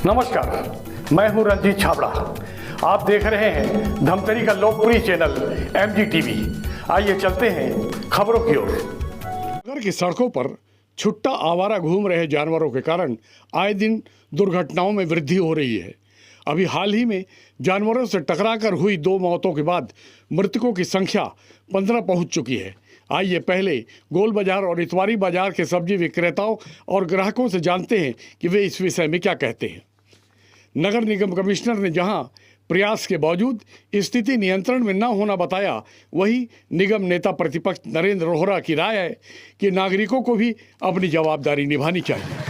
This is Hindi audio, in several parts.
नमस्कार, मैं हूं रंजीत छाबड़ा। आप देख रहे हैं धमतरी का लोकप्रिय चैनल MGTV। आइए चलते हैं खबरों की ओर। नगर की सड़कों पर छुट्टा आवारा घूम रहे जानवरों के कारण आए दिन दुर्घटनाओं में वृद्धि हो रही है। अभी हाल ही में जानवरों से टकराकर हुई 2 मौतों के बाद मृतकों की संख्या 15 पहुंच चुकी है। आइए पहले गोल बाजार और इतवारी बाजार के सब्जी विक्रेताओं और ग्राहकों से जानते हैं कि वे इस विषय में क्या कहते हैं। नगर निगम कमिश्नर ने जहां प्रयास के बावजूद स्थिति नियंत्रण में न होना बताया, वहीं निगम नेता प्रतिपक्ष नरेंद्र रोहरा की राय है कि नागरिकों को भी अपनी जवाबदारी निभानी चाहिए।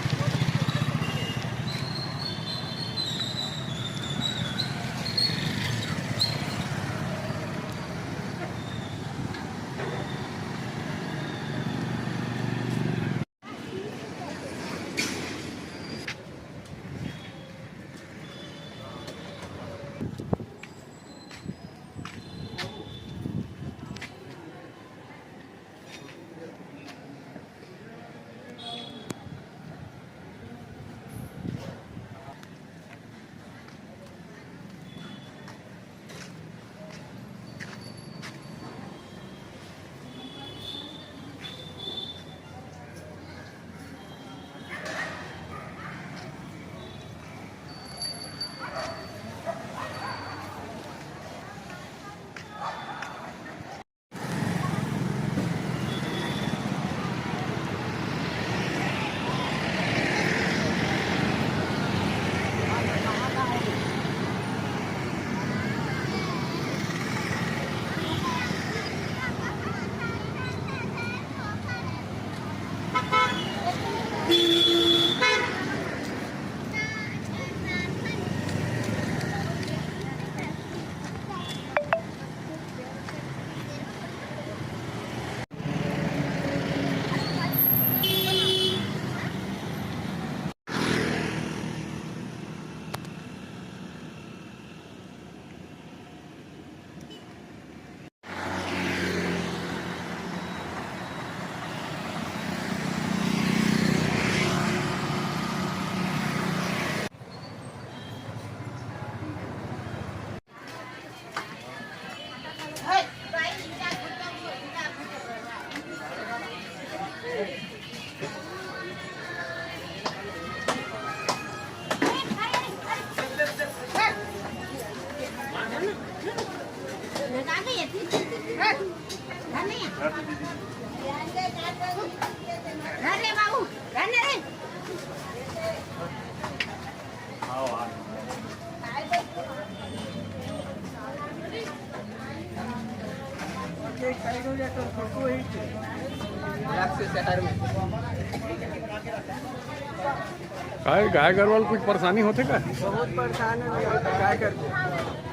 गाय गरवाल कुछ परेशानी होते का? बहुत परेशान है। क्या करते?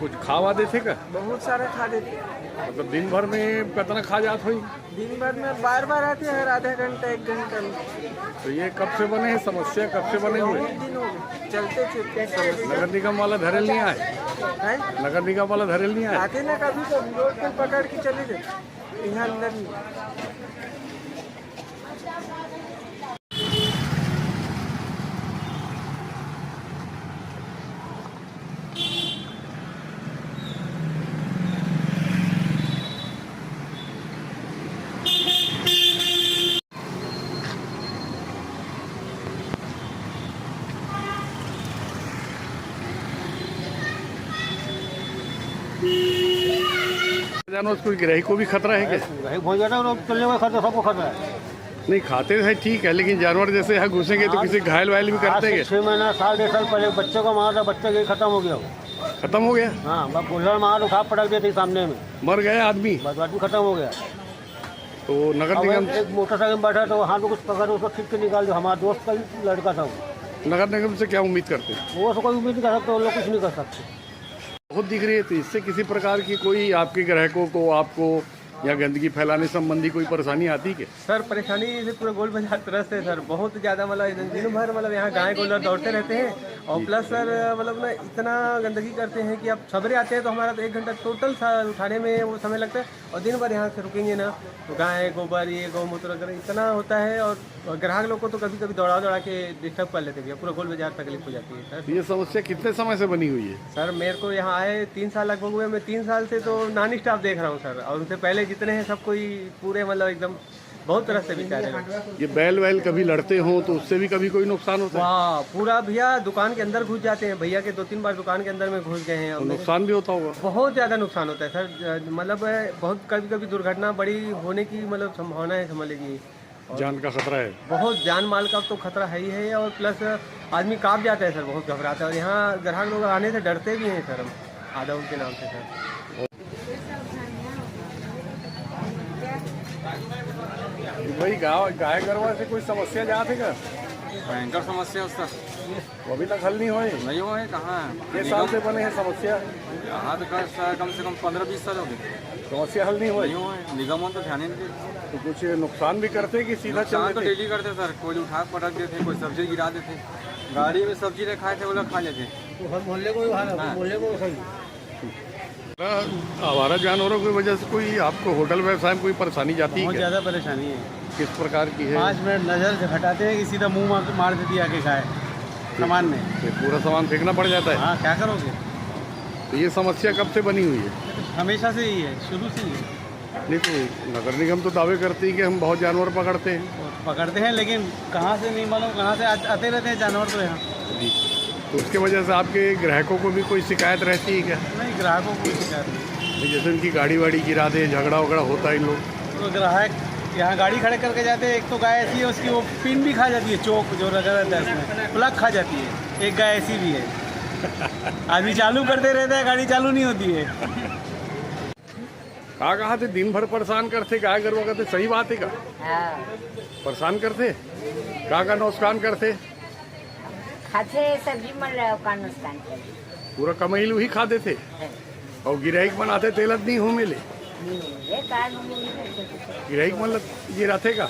कुछ खावा देते का? बहुत सारा खा देते। मतलब दिन भर में कितना खा जात हुई? दिन भर में बार आते हैं, हर आधा घंटा 1 घंटा में। तो ये कब से बने हैं? समस्या कब से बने हुए? दिन हो गए चलते। नगर निगम वाला धरेल नहीं आए? नगर निगम वाला धरेल नहीं आए? आते ना, कभी तो रोड पे पकड़ के चले जाते, यहाँ अंदर नहीं। जानवर कोई ग्राहक को भी खतरा है क्या? बहुत ज़्यादा चलने का खतरा, सबको खतरा है। नहीं, खाते हैं ठीक है, लेकिन जानवर जैसे यहाँ घुसेंगे तो किसी घायल वायल भी करते हैं? 6 महीना, साल 1.5 साल पहले बच्चे को मारा था, बच्चा के खत्म हो गया वो। खत्म हो गया? हाँ, बस कुल्हड़ मार उठा पटक दिया थी सामने में, मर गया आदमी? बस आदमी खत्म हो गया। तो नगर निगम एक मोटरसाइकिल में बैठा तो हाथ में कुछ पकड़ उसको खींच के निकाल दिया। हमारा दोस्त का ही लड़का था वो। नगर निगम से क्या उम्मीद करते हैं? वो उसको उम्मीद नहीं कर सकते, वो लोग कुछ नहीं कर सकते। बहुत दिख रही है, तो इससे किसी प्रकार की कोई आपके ग्राहकों को आपको या गंदगी फैलाने संबंधी कोई परेशानी आती क्या? सर परेशानी से पूरा गोल बाजार त्रस्त है सर, बहुत ज़्यादा मतलब दिन भर मतलब यहाँ गाय गोलर दौड़ते रहते हैं और प्लस सर मतलब ना इतना गंदगी करते हैं कि अब सवेरे आते हैं तो हमारा तो 1 घंटा टोटल उठाने में वो समय लगता है और दिन भर यहाँ से रुकेंगे ना तो गाय गोबर ये गौमूत्र वगैरह इतना होता है और ग्राहक लोग को तो कभी कभी दौड़ा के डिस्टर्ब कर लेते हैं, पूरा गोल बाजार तकलीफ हो जाती है सर। ये समस्या कितने समय से बनी हुई है? सर मेरे को यहाँ आए 3 साल लगभग हुए, मैं 3 साल से तो नॉन स्टॉप देख रहा हूँ सर, और उनसे पहले जितने हैं सब कोई पूरे मतलब एकदम बहुत तरह से बेचारे हैं। ये बैल कभी लड़ते हो तो उससे भी कभी कोई नुकसान होता है? वाह पूरा भैया दुकान के अंदर घुस जाते हैं, भैया के 2-3 बार दुकान के अंदर में घुस गए हैं। तो नुकसान भी होता होगा? बहुत ज़्यादा नुकसान होता है सर, मतलब बहुत कभी दुर्घटना बड़ी होने की मतलब संभावना है, समझ लीजिए। जान का खतरा है? बहुत जान माल का तो खतरा है ही है, और प्लस आदमी कांप जाता है सर, बहुत घबराता है, और यहाँ ग्राहक लोग आने से डरते भी हैं सर, हम आधा उनके नाम से सर। भाई गाय गरवा से कोई समस्या जाते का? भयंकर समस्या उसका वो अभी तक हल नहीं हुए? नहीं हुआ है, कहाँ ये साल से बने हैं समस्या? यहाँ तो कम से कम 15-20 साल हो गए, समस्या हल नहीं हुई? नहीं हुआ है। निगम तो ध्यान ही नहीं देते। तो कुछ नुकसान भी करते कि सीधा चल नुकसान तो देते? डेली करते सर, कोई उठा पटक देते, कोई सब्जी गिरा देते, गाड़ी में सब्जी नहीं खाए थे वो लोग खा लेते। मोहल्ले को मोहल्ले को आवारा जानवरों की वजह से कोई आपको होटल व्यवसाय में कोई परेशानी जाती है बहुत क्या? ज़्यादा परेशानी है। किस प्रकार की है? 5 मिनट नज़र से हटाते हैं कि सीधा मुंह मार देती है आके खाए सामान में। ये पूरा सामान फेंकना पड़ जाता है? हाँ क्या करोगे। तो ये समस्या कब से बनी हुई है? हमेशा से ही है, शुरू से ही है। नहीं तो नगर निगम तो दावे करती है कि हम बहुत जानवर पकड़ते हैं। पकड़ते हैं लेकिन कहाँ से नहीं मालूम, कहाँ से आते रहते हैं जानवर तो यहाँ। तो उसके वजह से आपके ग्राहकों को भी कोई शिकायत रहती है क्या? नहीं ग्राहकों को शिकायत नहीं। जैसे उनकी गाड़ी वाड़ी गिरा दे, झगड़ा वगड़ा होता है इन लोग? तो ग्राहक यहाँ गाड़ी खड़े करके जाते हैं, एक तो गाय ऐसी है उसकी वो पिन भी खा जाती है, चौक जो लगा रहता है उसमें प्लग खा जाती है, एक गाय ऐसी भी है। आदमी चालू करते रहता है, गाड़ी चालू नहीं होती है। कहाँ थे दिन भर परेशान करते गाय गरवा करते? सही बात है का? हाँ, परेशान करते का नुकसान करते? खाते सब्जी मन का नुकसान करे। पूरा कमैलू ही खा देते और गिराइक बनाते तेलत नहीं हो मिले? गिराइक मतलब गिराते का?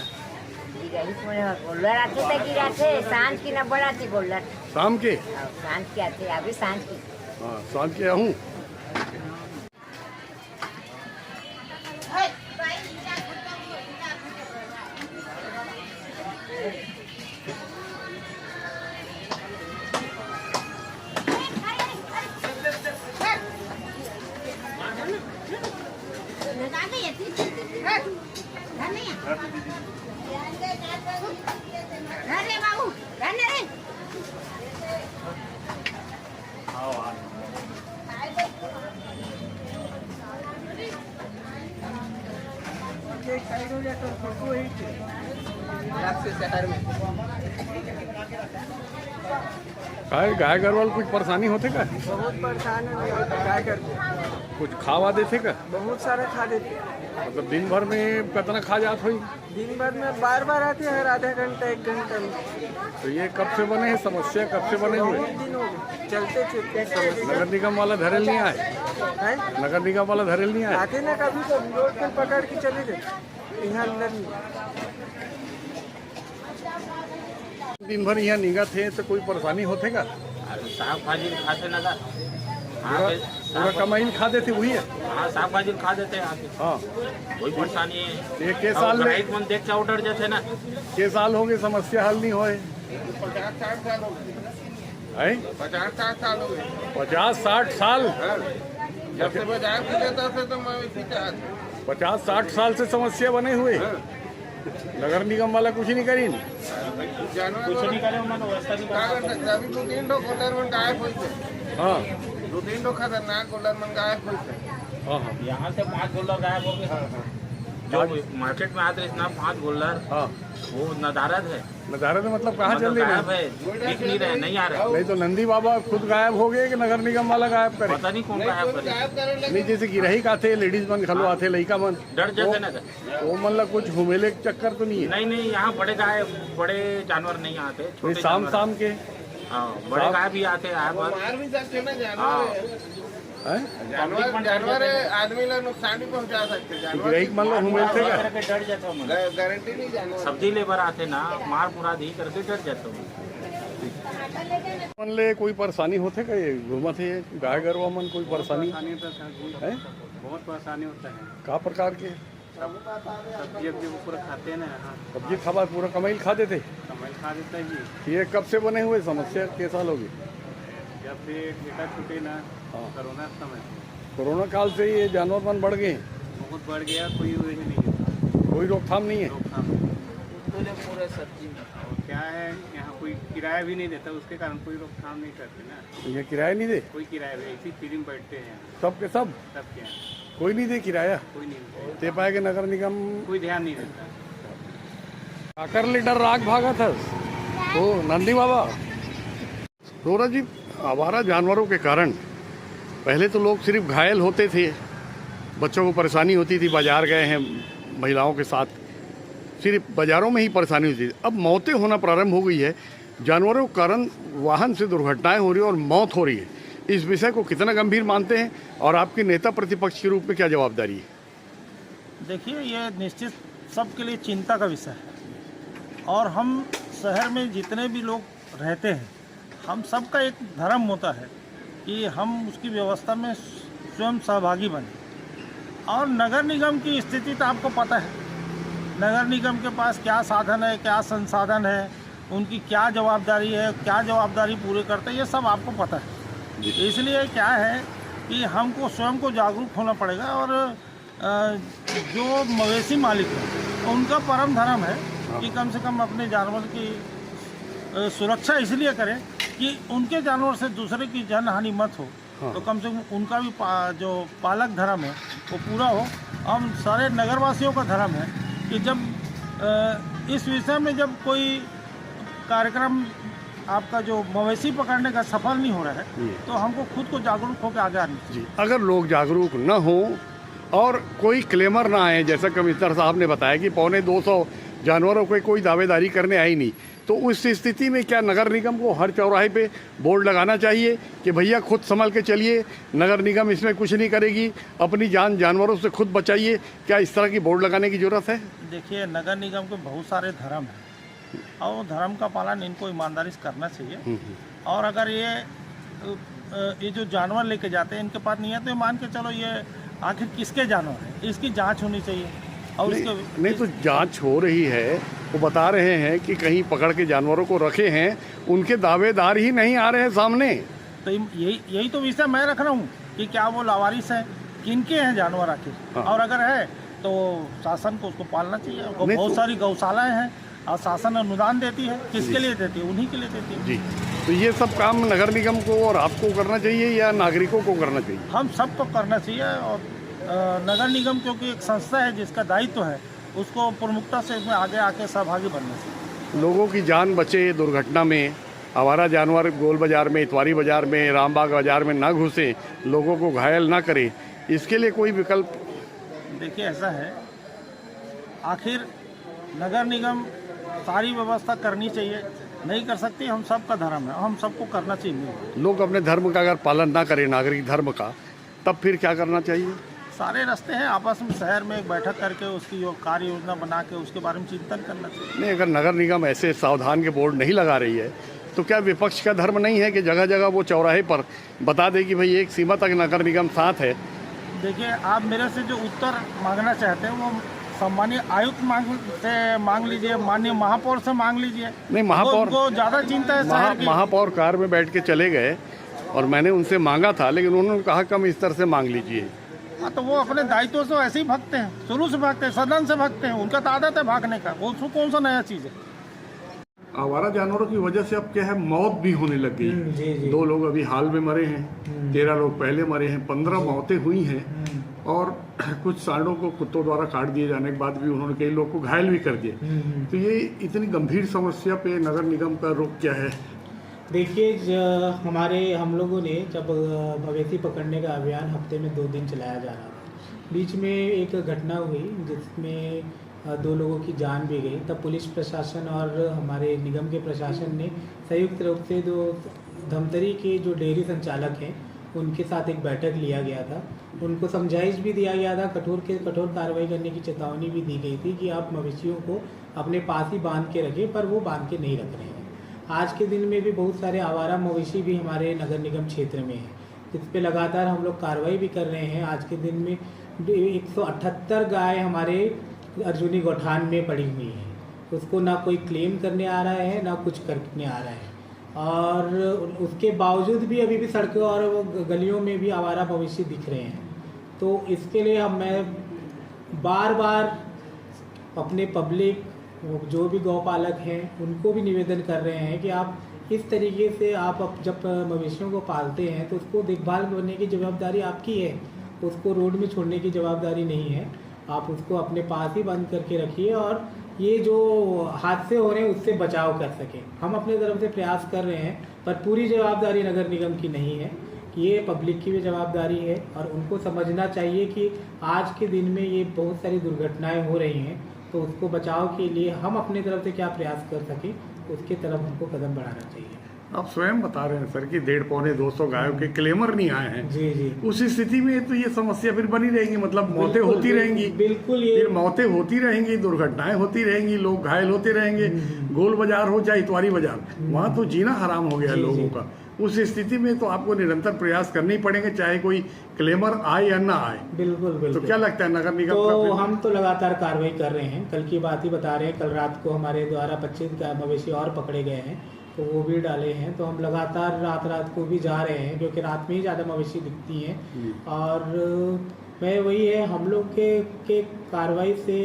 गोल्लर आते थे गिराते, सांझ की न बढ़ाते गोल्लर। शाम के? सांझ के आते, अभी सांझ की। हाँ सांझ के आहूँ। शहर में गाय गरवाल कुछ परेशानी होते का? बहुत परेशान है, क्या करते, कुछ खावा देते का? बहुत सारा खा देते, मतलब दिन भर में कितना खा जात हुई? दिन भर में बार आते हैं, हर आधा घंटा 1 घंटा में। तो ये कब से बने हैं समस्या, कब से बने हुए? बहुत दिन हो गए चलते नगर निगम वाला धरेल नहीं आए? हैं? नगर निगम वाला धरेल नहीं आए? आते ना कभी कभी रोड पे पकड़ के चले गए, यहाँ अंदर नहीं। दिन भर यहाँ निगत थे तो कोई परेशानी होते का? साग भाजी खाते ना था। पूरा कमाई खा देते वही है? हाँ साग भाजी खा देते हैं आके, हाँ। कोई परेशानी है। ये के साल में मन देख के ऑर्डर देते ना, के साल हो गए समस्या हल नहीं होए? 50-60 साल हो गए। 50-60 साल? जब से बाजार खुले तब से तो मैं इसी के हाथ में। 50-60 साल से समस्या बने हुए? नगर निगम वाला कुछ नहीं करी? जानवर कुछ नहीं करे उन्होंने, व्यवस्था नहीं क्या कर सकते? अभी 2-3 ठो गोल्डर मन गायब हुई थे, हाँ 2-3 ठो खतरनाक गोल्डर मन गायब हुई थे। हाँ हाँ यहाँ से 5 गोल्लर गायब हो गए। जो मार्केट में आते इतना 5 गोल्लर, हाँ। वो नदारद है, नज़ारे तो मतलब कहाँ चल मतलब रहे गायब है, दिख नहीं रहे, नहीं आ रहे। नहीं तो नंदी बाबा खुद गायब हो गए कि नगर निगम वाला गायब करे? पता नहीं कौन गायब करे, गायब करने लगे। नहीं जैसे गिरही का थे, लेडीज मन खलो आते, लड़का मन डर जाते ना। वो मतलब कुछ घुमेले के चक्कर तो नहीं है? नहीं यहाँ बड़े जानवर नहीं आते, नहीं छोटे शाम जानवर। शाम के? हाँ बड़े गाय भी आते हैं। मार भी सकते ना जानवर। जानवर आदमी लोग नुकसान भी पहुंचा सकते हैं। जानवर एक मान लो हम मिलते क्या डर जाता हूँ मैं। गारंटी नहीं जानवर सब्जी लेबर आते ना मार पूरा दी करके डर जाता हूँ। मन ले कोई परेशानी होते का ये घूमत है गाय गरवा मन कोई परेशानी है? बहुत परेशानी होता है। का प्रकार के सब्जी वब्जी वो पूरा खाते हैं ना, यहाँ सब्जी खावा पूरा कमाई खा देते? कमाई खा देता है जी। ये कब से बने हुए समस्या के साल होगी? जब से डेटा छूटे ना कोरोना समय कोरोना काल से ये जानवर मन बढ़ गए, बहुत बढ़ गया, कोई वजह नहीं है, कोई रोकथाम नहीं है। रोकथाम। और क्या है यहाँ कोई किराया भी नहीं देता, उसके कारण कोई रोकथाम नहीं करते ना। ये किराया नहीं दे? कोई किराया भी ऐसी फ्री में बैठते हैं सब के सब? सबके यहाँ कोई नहीं दे किराया? कोई नहीं देता, ते पाए के नगर निगम कोई ध्यान नहीं देता। आकर लीडर राग भागा था तो नंदी बाबा। रोरा जी, आवारा जानवरों के कारण पहले तो लोग सिर्फ घायल होते थे, बच्चों को परेशानी होती थी, बाजार गए हैं महिलाओं के साथ, सिर्फ बाज़ारों में ही परेशानी होती थी। अब मौतें होना प्रारंभ हो गई है, जानवरों के कारण वाहन से दुर्घटनाएं हो रही है और मौत हो रही है। इस विषय को कितना गंभीर मानते हैं और आपके नेता प्रतिपक्ष के रूप में क्या जवाबदारी है? देखिए, ये निश्चित सबके लिए चिंता का विषय है और हम शहर में जितने भी लोग रहते हैं, हम सबका एक धर्म होता है कि हम उसकी व्यवस्था में स्वयं सहभागी बने। और नगर निगम की स्थिति तो आपको पता है, नगर निगम के पास क्या साधन है, क्या संसाधन है, उनकी क्या जवाबदारी है, क्या जवाबदारी पूरे करते हैं, ये सब आपको पता है। इसलिए क्या है कि हमको स्वयं को जागरूक होना पड़ेगा और जो मवेशी मालिक हैं उनका परम धर्म है कि कम से कम अपने जानवर की सुरक्षा इसलिए करें कि उनके जानवर से दूसरे की जनहानि मत हो। तो कम से कम उनका भी जो पालक धर्म है वो पूरा हो। हम सारे नगरवासियों का धर्म है कि जब इस विषय में जब कोई कार्यक्रम आपका जो मवेशी पकड़ने का सफल नहीं हो रहा है तो हमको खुद को जागरूक होकर आगे आना चाहिए। अगर लोग जागरूक न हो और कोई क्लेमर ना आए, जैसा कमिश्नर साहब ने बताया कि 250 जानवरों को कोई दावेदारी करने आई नहीं, तो उस स्थिति में क्या नगर निगम को हर चौराहे पे बोर्ड लगाना चाहिए कि भैया खुद संभल के चलिए, नगर निगम इसमें कुछ नहीं करेगी, अपनी जान जानवरों से खुद बचाइए? क्या इस तरह की बोर्ड लगाने की जरूरत है? देखिए, नगर निगम के बहुत सारे धर्म हैं और धर्म का पालन इनको ईमानदारी से करना चाहिए। और अगर ये जो जानवर लेके जाते हैं इनके पास नहीं है तो मान के चलो ये आखिर किसके जानवर है, इसकी जांच होनी चाहिए। और नहीं तो जांच हो रही है, वो बता रहे हैं कि कहीं पकड़ के जानवरों को रखे हैं, उनके दावेदार ही नहीं आ रहे हैं सामने। तो यही तो विषय मैं रख रहा हूँ कि क्या वो लावारिस है, किनके हैं जानवर आखिर। और अगर है तो शासन को उसको पालना चाहिए। बहुत सारी गौशालाएं हैं और शासन अनुदान देती है, किसके लिए देती है? उन्हीं के लिए देती है। जी, तो ये सब काम नगर निगम को और आपको करना चाहिए या नागरिकों को करना चाहिए? हम सबको करना चाहिए। और नगर निगम क्योंकि एक संस्था है जिसका दायित्व है, उसको प्रमुखता से इसमें आगे आके सहभागी बनना चाहिए। लोगों की जान बचे दुर्घटना में, आवारा जानवर गोल बाजार में, इतवारी बाजार में, रामबाग बाजार में ना घुसे, लोगों को घायल ना करे, इसके लिए कोई विकल्प? देखिए, ऐसा है, आखिर नगर निगम सारी व्यवस्था करनी चाहिए, नहीं कर सकती, हम सबका धर्म है, हम सबको करना चाहिए। लोग अपने धर्म का अगर पालन ना करें, नागरिक धर्म का, तब फिर क्या करना चाहिए? सारे रास्ते हैं, आपस में शहर में एक बैठक करके उसकी कार्य योजना बना के उसके बारे में चिंतन करना चाहिए। नहीं, अगर नगर निगम ऐसे सावधान के बोर्ड नहीं लगा रही है तो क्या विपक्ष का धर्म नहीं है कि जगह जगह वो चौराहे पर बता दे कि भाई एक सीमा तक नगर निगम साथ है? देखिए, आप मेरे से जो उत्तर मांगना चाहते हैं वो सम्मानीय आयुक्त से मांग लीजिए, माननीय महापौर से मांग लीजिए। नहीं, महापौर को ज़्यादा चिंता है शहर की। महापौर कार में बैठ के चले गए और मैंने उनसे मांगा था, लेकिन उन्होंने कहा कम स्तर से मांग लीजिए। हाँ, तो वो अपने दायित्व से ऐसे ही भागते हैं, शुरू से भागते हैं, सदन से भागते हैं, उनका तो आदत है भागने का, वो कौन सा नया चीज़ है। आवारा जानवरों की वजह से अब क्या है, मौत भी होने लग गई। 2 लोग अभी हाल में मरे हैं, 13 लोग पहले मरे हैं, 15 मौतें हुई हैं और कुछ सांडों को कुत्तों द्वारा काट दिए जाने के बाद भी उन्होंने कई लोग को घायल भी कर दिए। तो ये इतनी गंभीर समस्या पे नगर निगम का रुख क्या है? देखिए, हम लोगों ने जब मवेशी पकड़ने का अभियान हफ्ते में 2 दिन चलाया जा रहा था, बीच में एक घटना हुई जिसमें 2 लोगों की जान भी गई। तब पुलिस प्रशासन और हमारे निगम के प्रशासन ने संयुक्त रूप से जो धमतरी के जो डेयरी संचालक हैं उनके साथ एक बैठक लिया गया था। उनको समझाइश भी दिया गया था, कठोर कार्रवाई करने की चेतावनी भी दी गई थी कि आप मवेशियों को अपने पास ही बांध के रखें, पर वो बांध के नहीं रख रहे हैं। आज के दिन में भी बहुत सारे आवारा मवेशी भी हमारे नगर निगम क्षेत्र में हैं, जिस पे लगातार हम लोग कार्रवाई भी कर रहे हैं। आज के दिन में 178 गाय हमारे अर्जुनी गौठान में पड़ी हुई हैं, उसको ना कोई क्लेम करने आ रहा है ना कुछ करने आ रहा है, और उसके बावजूद भी अभी भी सड़कों और गलियों में भी आवारा मवेशी दिख रहे हैं। तो इसके लिए मैं बार बार अपने पब्लिक जो भी गौपालक हैं उनको भी निवेदन कर रहे हैं कि आप इस तरीके से आप जब मवेशियों को पालते हैं तो उसको देखभाल करने की जिम्मेदारी आपकी है, उसको रोड में छोड़ने की जवाबदारी नहीं है। आप उसको अपने पास ही बंद करके रखिए और ये जो हादसे हो रहे हैं उससे बचाव कर सकें। हम अपने तरफ से प्रयास कर रहे हैं, पर पूरी जवाबदारी नगर निगम की नहीं है, ये पब्लिक की भी जवाबदारी है और उनको समझना चाहिए कि आज के दिन में ये बहुत सारी दुर्घटनाएं हो रही हैं, तो उसको बचाव के लिए हम अपने तरफ से क्या प्रयास कर सकें उसके तरफ हमको कदम बढ़ाना चाहिए। आप स्वयं बता रहे हैं सर कि 150-200 गायों के क्लेमर नहीं आए हैं। जी जी। उस स्थिति में तो ये समस्या फिर बनी रहेंगी, मतलब मौतें होती रहेंगी। बिल्कुल, ये फिर मौतें होती रहेंगी, दुर्घटनाएं होती रहेंगी, लोग घायल होते रहेंगे। गोल बाजार हो चाहे इतवारी बाजार, वहाँ तो जीना हराम हो गया लोगों का। उस स्थिति में तो आपको निरंतर प्रयास करने ही पड़ेंगे, चाहे कोई क्लेमर आए या ना आए। बिल्कुल बिल्कुल। तो क्या लगता है नगर निगम तो हम तो लगातार कार्रवाई कर रहे हैं। कल की बात ही बता रहे हैं, कल रात को हमारे द्वारा 25 मवेशी और पकड़े गए हैं, तो वो भी डाले हैं। तो हम लगातार रात को भी जा रहे हैं, क्योंकि रात में ही ज़्यादा मवेशी दिखती हैं। और मैं वही है, हम लोग के कार्रवाई से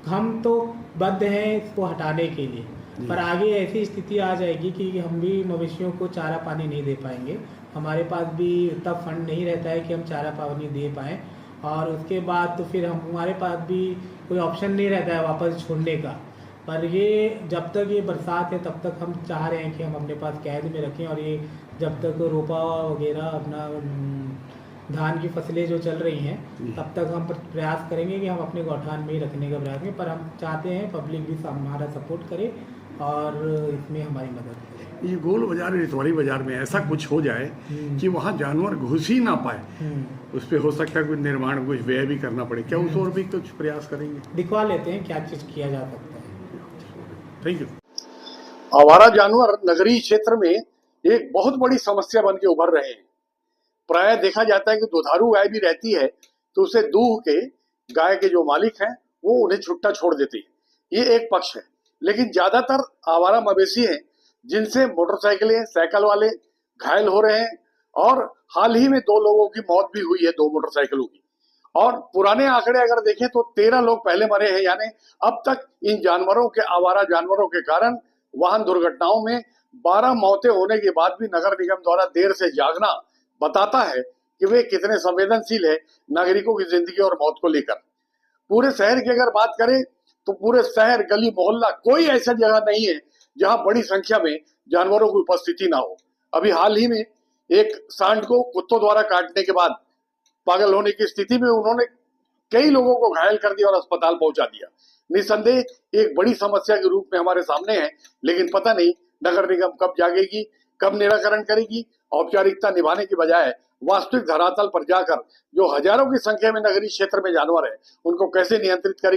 हम तो बद्ध हैं इसको हटाने के लिए, पर आगे ऐसी स्थिति आ जाएगी कि हम भी मवेशियों को चारा पानी नहीं दे पाएंगे। हमारे पास भी इतना फंड नहीं रहता है कि हम चारा पानी दे पाएँ, और उसके बाद तो फिर हमारे पास भी कोई ऑप्शन नहीं रहता है वापस छोड़ने का। पर ये जब तक ये बरसात है तब तक हम चाह रहे हैं कि हम अपने पास कैद में रखें, और ये जब तक रोपा वगैरह अपना धान की फसलें जो चल रही हैं तब तक हम प्रयास करेंगे कि हम अपने गौठान में ही रखने का प्रयास करें। पर हम चाहते हैं पब्लिक भी हमारा सपोर्ट करे और इसमें हमारी मदद करे। ये गोल बाजार इतवारी बाजार में ऐसा कुछ हो जाए कि वहाँ जानवर घुस ही ना पाए, उस पर हो सकता है कुछ निर्माण कुछ व्यय भी करना पड़े, क्या उस और भी कुछ प्रयास करेंगे? दिखवा लेते हैं क्या चीज़ किया जा सकता है। Thank you. आवारा जानवर नगरीय क्षेत्र में एक बहुत बड़ी समस्या बन के उभर रहे हैं। प्राय देखा जाता है कि दुधारू गाय भी रहती है तो उसे दूह के गाय के जो मालिक हैं वो उन्हें छुट्टा छोड़ देती है, ये एक पक्ष है। लेकिन ज्यादातर आवारा मवेशी हैं जिनसे मोटरसाइकिलें साइकिल वाले घायल हो रहे हैं, और हाल ही में 2 लोगों की मौत भी हुई है 2 मोटरसाइकिलों की। और पुराने आंकड़े अगर देखें तो 13 लोग पहले मरे हैं, यानी अब तक इन जानवरों के आवारा जानवरों के कारण वाहन दुर्घटनाओं में 12 मौतें होने के बाद भी नगर निगम द्वारा देर से जागना बताता है कि वे कितने संवेदनशील है नागरिकों की जिंदगी और मौत को लेकर। पूरे शहर की अगर बात करें तो पूरे शहर गली मोहल्ला कोई ऐसा जगह नहीं है जहां बड़ी संख्या में जानवरों की उपस्थिति ना हो। अभी हाल ही में एक सांड को कुत्तों द्वारा काटने के बाद पागल होने की स्थिति में उन्होंने कई लोगों को घायल कर दिया और अस्पताल पहुंचा दिया। निसंदेह एक बड़ी समस्या के रूप में हमारे सामने है, लेकिन पता नहीं नगर निगम कब जागेगी, कब निराकरण करेगी। औपचारिकता निभाने की बजाय वास्तविक धरातल पर जाकर जो हजारों की संख्या में नगरीय क्षेत्र में जानवर है उनको कैसे नियंत्रित करेगी।